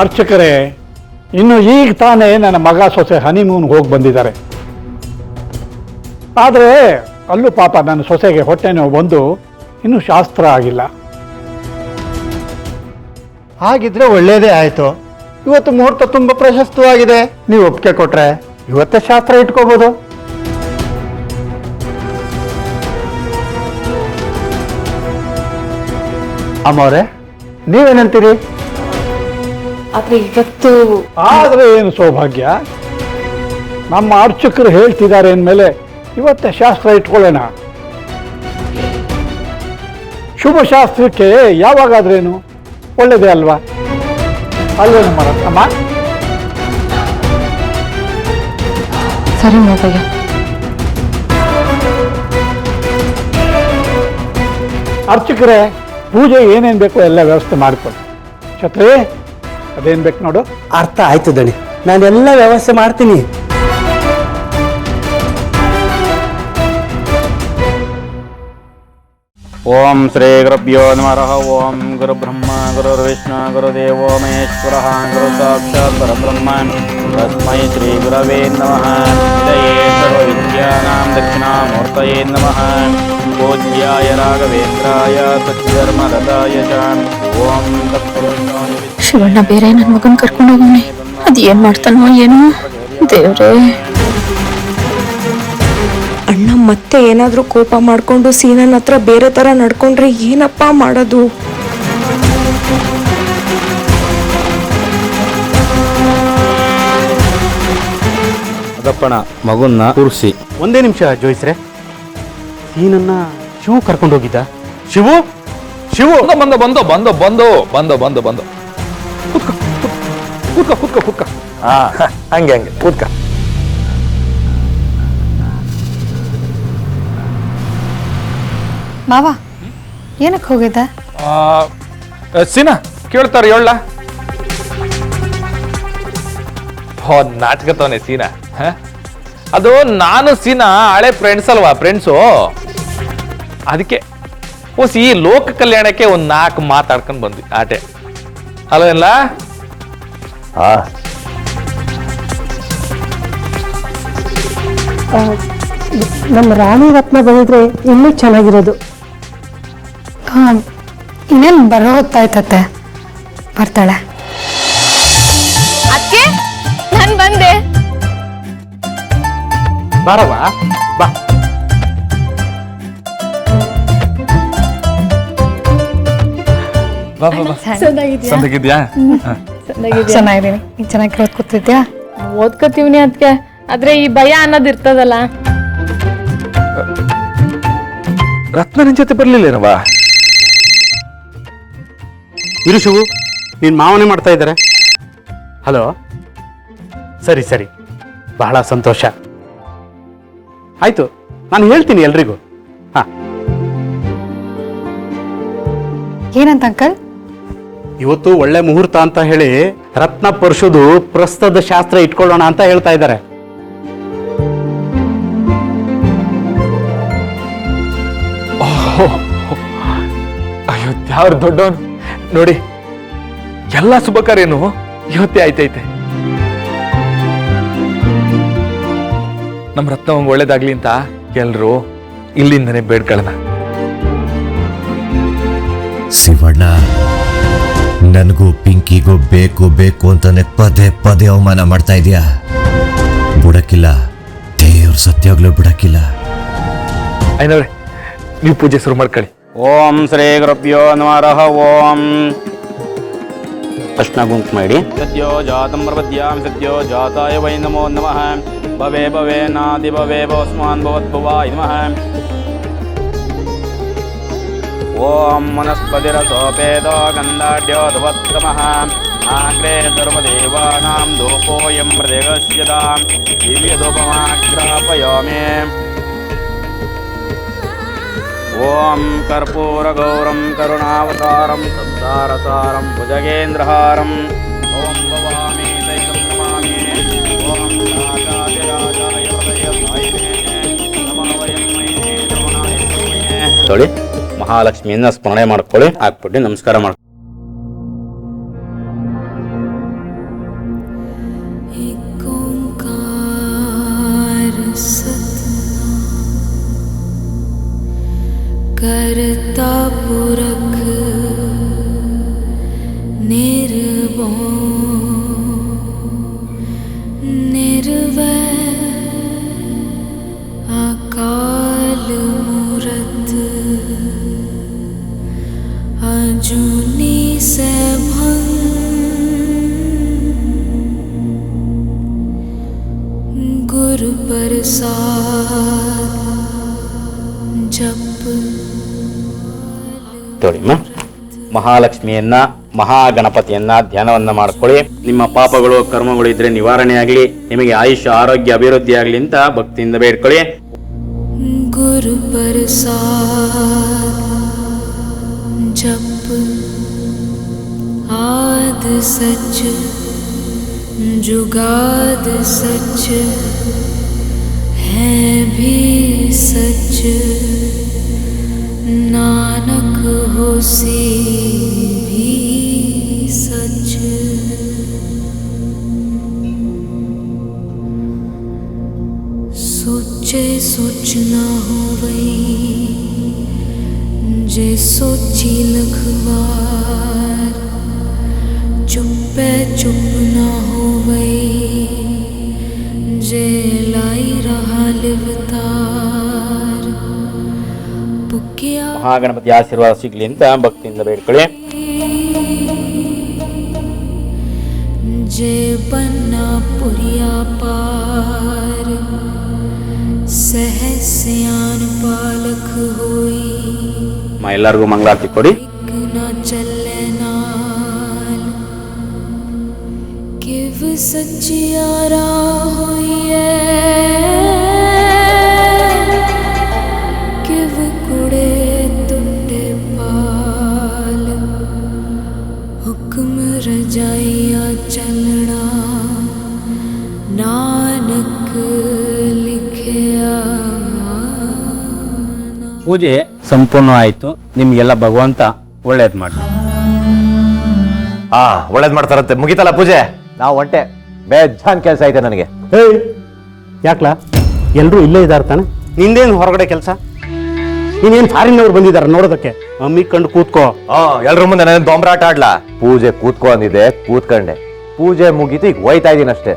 ಅರ್ಚಕರೇ, ಇನ್ನು ಈಗ ತಾನೇ ನನ್ನ ಮಗ ಸೊಸೆ ಹನಿಮೂನ್ಗೆ ಹೋಗಿ ಬಂದಿದ್ದಾರೆ. ಆದರೆ ಅಲ್ಲೂ ಪಾಪ ನನ್ನ ಸೊಸೆಗೆ ಹೊಟ್ಟೆ ನೋವು ಬಂದು ಇನ್ನೂ ಶಾಸ್ತ್ರ ಆಗಿಲ್ಲ. ಹಾಗಿದ್ರೆ ಒಳ್ಳೇದೇ ಆಯ್ತು. ಇವತ್ತು ಮುಹೂರ್ತ ತುಂಬಾ ಪ್ರಶಸ್ತವಾಗಿದೆ. ನೀವು ಒಪ್ಪಿಗೆ ಕೊಟ್ರೆ ಇವತ್ತೇ ಶಾಸ್ತ್ರ ಇಟ್ಕೋಬಹುದು. ಅಮ್ಮವ್ರೆ, ನೀವೇನಂತೀರಿ? ಆದ್ರೆ ಏನು ಸೌಭಾಗ್ಯ, ನಮ್ಮ ಅರ್ಚಕರು ಹೇಳ್ತಿದ್ದಾರೆ ಅಂದಮೇಲೆ ಇವತ್ತೇ ಶಾಸ್ತ್ರ ಇಟ್ಕೊಳ್ಳೋಣ. ಶುಭ ಶಾಸ್ತ್ರಕ್ಕೆ ಯಾವಾಗಾದ್ರೇನು ಒಳ್ಳೇದೇ ಅಲ್ವಾ? ಅಲ್ವೇನು ಅಮ್ಮ? ಸರಿ ಮಾವಯ್ಯ. ಅರ್ಚಕರೇ, ಪೂಜೆ ಏನೇನು ಬೇಕೋ ಎಲ್ಲ ವ್ಯವಸ್ಥೆ ಮಾಡಿಕೊಡಿ. ಛತ್ರಿ, ಅದೇನು ಬೇಕು ನೋಡು. ಅರ್ಥ ಆಯ್ತು ದಣಿ, ನಾನೆಲ್ಲ ವ್ಯವಸ್ಥೆ ಮಾಡ್ತೀನಿ. ಓಂ ಶ್ರೀ ಗುರುಭ್ಯೋ ನಮಃ. ಓಂ ಗುರು ಬ್ರಹ್ಮ ಗುರು ವಿಷ್ಣು ಗುರುದೇವೋ ಮಹೇಶ್ವರ ಗುರು ಸಾಕ್ಷಾತ್ ಪರಬ್ರಹ್ಮ ತಸ್ಮೈ ಶ್ರೀ ಗುರವೇ ನಮಃ. ಹೃದಯೇ ಸರ್ವ ವಿದ್ಯಾನಾಂ ದಕ್ಷಿಣಾಮೂರ್ತಯೇ ನಮಃ. ಪೂಜ್ಯಾಯ ರಾಘವೇಂದ್ರಾಯ ಸತ್ಯಧರ್ಮರತಾಯ ಚ. ಓಂ ತತ್ಪುರುಷಾಯ ಶಿವಣ್ಣ ಬೇರೆ ನನ್ನ ಮಗನ್ ಕರ್ಕೊಂಡು ಹೋಗೋನೆ. ಅದ್ ಏನ್ ಮಾಡ್ತಾನೋ ಏನೋ ದೇವ್ರೇ. ಅಣ್ಣ ಮತ್ತೆ ಏನಾದ್ರೂ ಕೋಪ ಮಾಡ್ಕೊಂಡು ಸೀನನ್ ಹತ್ರ ಬೇರೆ ತರ ನಡ್ಕೊಂಡ್ರೆ ಏನಪ್ಪ ಮಾಡೋದು? ಅದಪ್ಪಣ ಮಗುನ್ನ ಕೂರಿಸಿ. ಒಂದೇ ನಿಮಿಷ ಜೋಯಿಸ್ರೆ, ಸೀನನ್ನ ಶಿವು ಕರ್ಕೊಂಡು ಹೋಗಿದ್ದ. ಶಿವು ಶಿವು ಬಂದು ಬಂದು ಬಂದು ಬಂದು ಬಂದು ಬಂದು ಬಂದು ಕೂತ್ಕ ಕೂತ್ಕ ಕೂತ್ಕ. ಹಂಗೆ ಹಂಗೆ ಕೂತ್ಕ. ಮಾವ ಏನಕ್ಕೆ ಹೋಗಿದ್ದ? ಸೀನಾ ಕೇಳ್ತಾರೆ ಹೇಳ. ಹೋ ನಾಟಕತವನೆ ಸೀನಾ. ಅದು ನಾನು ಸೀನಾ ಹಳೆ ಫ್ರೆಂಡ್ಸ್ ಅಲ್ವಾ, ಫ್ರೆಂಡ್ಸು. ಅದಕ್ಕೆ ಓಸಿ ಈ ಲೋಕ ಕಲ್ಯಾಣಕ್ಕೆ ಒಂದು 4 ಮಾತಾಡ್ಕೊಂಡು ಬಂದ್ವಿ ಆಟೆ ಅಲ್ಲ. ನಮ್ಮ ರಾಣಿ ರತ್ನ ಬಂದಿದ್ರೆ ಇನ್ನೂ ಚೆನ್ನಾಗಿರೋದು. ಇನ್ನೇನು ಬರೋ ಹೊತ್ತಾಯ್ತತ್ತೆ, ಬರ್ತಾಳೆ. ಅದಕ್ಕೆ ನಾನು ಬಂದೆ. ಬಾರವ್ವ ಬಾ. ಚೆನ್ನಾಗಿದ್ಯಾ? ಚೆನ್ನಾಗಿದ್ದೀನಿ. ನೀನ್ ಚೆನ್ನಾಗಿ ಓದ್ಕೊತಿದ್ಯಾ? ಓದ್ಕೋತೀವ್ನಿ ಅದಕ್ಕೆ. ಆದ್ರೆ ಈ ಭಯ ಅನ್ನೋದು ಇರ್ತದಲ್ಲ. ರತ್ನ ನಿನ್ ಜೊತೆ ಬರ್ಲಿಲ್ಲೇನವಾ? ಇರು ಶಿವು, ನೀನ್ ಮಾವನೇ ಮಾಡ್ತಾ ಇದ್ದಾರೆ. ಹಲೋ, ಸರಿ ಸರಿ, ಬಹಳ ಸಂತೋಷ. ಆಯ್ತು, ನಾನು ಹೇಳ್ತೀನಿ ಎಲ್ರಿಗೂ. ಹಾ, ಏನಂತ ಅಂಕಲ್? ಇವತ್ತು ಒಳ್ಳೆ ಮುಹೂರ್ತ ಅಂತ ಹೇಳಿ ರತ್ನ ಪರ್ಶುದು ಪ್ರಸ್ತುತ ಶಾಸ್ತ್ರ ಇಟ್ಕೊಳ್ಳೋಣ ಅಂತ ಹೇಳ್ತಾ ಇದ್ದಾರೆ. ಅಯ್ಯೋ ಯಾವ್ರ ದೊಡ್ಡವನು ನೋಡಿ. ಎಲ್ಲ ಶುಭ ಕಾರ್ಯನು ಇವತ್ತೇ ಆಯ್ತೈತೆ. ನಮ್ಮ ರತ್ನ ಒಳ್ಳೇದಾಗ್ಲಿ ಅಂತ ಎಲ್ರು ಇಲ್ಲಿಂದನೇ ಬೇಡ್ಕೊಳ್ಳೋಣ. ಶಿವಣ್ಣ, ನನಗೂ ಪಿಂಕಿಗೂ ಬೇಕು ಬೇಕು ಅಂತಾನೆ ಪದೇ ಪದೇ ಅವಮಾನ ಮಾಡ್ತಾ ಇದೀಯಾ. ಬಿಡಕ್ಕಿಲ್ಲ, ದೇವ್ರ ಸತ್ಯಾಗ್ಲೂ ಬಿಡಕ್ಕಿಲ್ಲ. ಐನವ್ರೆ, ನೀವು ಪೂಜೆ ಶುರು ಮಾಡ್ಕೊಳ್ಳಿ. ಓಂ ಶ್ರೀ ಗುರುಭ್ಯೋ ನಮಃ. ಓಂ ಕೃಷ್ಣ ಕುಂಕುಮ ಇಡಿ. ಸದ್ಯೋ ಜಾತಂ ಪ್ರಪದ್ಯಾಮಿ ಸದ್ಯೋ ಜಾತಾಯ ವೈ ನಮೋ ನಮಃ. ಭವೇ ಭವೇ ನಾದಿ ಭವೇ ಭವಸ್ಮಾನ್ ಭವದ್ಭವಾಯ ನಮಃ. ಓಂ ವನಸ್ಪತಿರಸೋಪೇದೋ ಗಂಧಾಢ್ಯೋ ಧುವತ್ತಮಃ. ಆಗ್ರೇ ಸರ್ವದೇವಾನಾಂ ಧೂಪೋಯಂ ಪ್ರತಿಗಶ್ಯತಾಂ ದಿವ್ಯಧೂಪಮಾಗ್ರಾಪಯಾಮಿ. ಓಂ ಕರ್ಪೂರಗೌರಂ ಕರುಣಾವತಾರಂ ಸಂಸಾರಸಾರಂ ಭುಜಗೇಂದ್ರಹಾರಂ ಓಂ ಭವಾಮಿ ದೈವಂ ನಮಾಮಿ. ಓಂ ರಾಜಾಧಿರಾಜಾಯ ಹೃದಯವಾಯಿನೇ ನಮೋ ವಯಂ ಮೈನೇ ನಮನಾಯ ನಮಃ. ತೊಳಿ ಮಹಾಲಕ್ಷ್ಮಿಯನ್ನ ಸ್ಮರಣೆ ಮಾಡ್ಕೊಳ್ಳಿ. ಹಾಕ್ಬಿಟ್ಟು ನಮಸ್ಕಾರ ಮಾಡ್ಕೊಳ್ಳಿ. अकाल मूरत अजूनी से गुरु प्रसाद जप ತೋಳಿಮ್ಮ ಮಹಾಲಕ್ಷ್ಮಿಯನ್ನ ಮಹಾಗಣಪತಿಯನ್ನ ಧ್ಯಾನವನ್ನ ಮಾಡ್ಕೊಳ್ಳಿ. ನಿಮ್ಮ ಪಾಪಗಳು ಕರ್ಮಗಳು ಇದ್ರೆ ನಿವಾರಣೆ ಆಗಲಿ, ನಿಮಗೆ ಆಯುಷ್ಯ ಆರೋಗ್ಯ ಅಭಿವೃದ್ಧಿ ಆಗಲಿ ಅಂತ ಭಕ್ತಿಯಿಂದ ಬೇಡ್ಕೊಳ್ಳಿ. गुरु प्रसाद जप आद सच जुगाद सच है भी सच नानक होसी भी सच। सोचे सोचना हो वही जे सोची लखवार चुपे चुप ना हो वही जे लाई रहा लिवतार पुकिया ಮಹಾಗಣಪತಿ ಆಶೀರ್ವಾದ ಸಿಗ್ಲಿ ಅಂತ ಭಕ್ತಿಯಿಂದ ಬೇಡ್ಕೊಳ್ಳಿ. जे बन्ना पुरिया पार सहस्यान पालक होई ಎಲ್ಲರಿಗೂ ಮಂಗಳಾರತಿ ಕೊಡಿ. न चले नाल किव सचियारा होइए किव कुड़े टुटे पाल हुक्म रजाइया चलना नानक लिखिया। ಪೂಜೆ ಸಂಪೂರ್ಣ ಆಯ್ತು. ನಿಮ್ಗೆಲ್ಲ ಭಗವಂತ ಒಳ್ಳೇದ್ ಮಾಡಿ. ಒಳ್ಳೇದ್ ಮಾಡ್ತಾರಂತೆ. ಮುಗಿತಲ್ಲ ಪೂಜೆ, ನಾವು ಒಂಟೆ. ಬೇಜಾನ್ ಕೆಲಸ ಐತೆ ನನಗೆ. ಏಯ್ ಯಾಕ್ಲಾ ಎಲ್ರು ಇಲ್ಲೇ ಇದ್ದಾರೆ ತಾನೆ? ನಿಂದೇನು ಹೊರಗಡೆ ಕೆಲಸ? ನೀನೇನು ಫಾರಿನ್ನವ್ರು ಬಂದಿದ್ದಾರೆ ನೋಡೋದಕ್ಕೆ? ಮಮ್ಮಿ ಕಂಡು ಕೂತ್ಕೋ. ಎಲ್ರ ಮುಂದೆ ನಾನು ಬೊಂಬರಾಟ ಆಡ್ಲಾ? ಪೂಜೆ ಕೂತ್ಕೊ ಅಂದಿದೆ, ಕೂತ್ಕೊಂಡೆ. ಪೂಜೆ ಮುಗೀತು, ಈಗ ಹೋಯ್ತಾ ಇದೀನಿ ಅಷ್ಟೇ.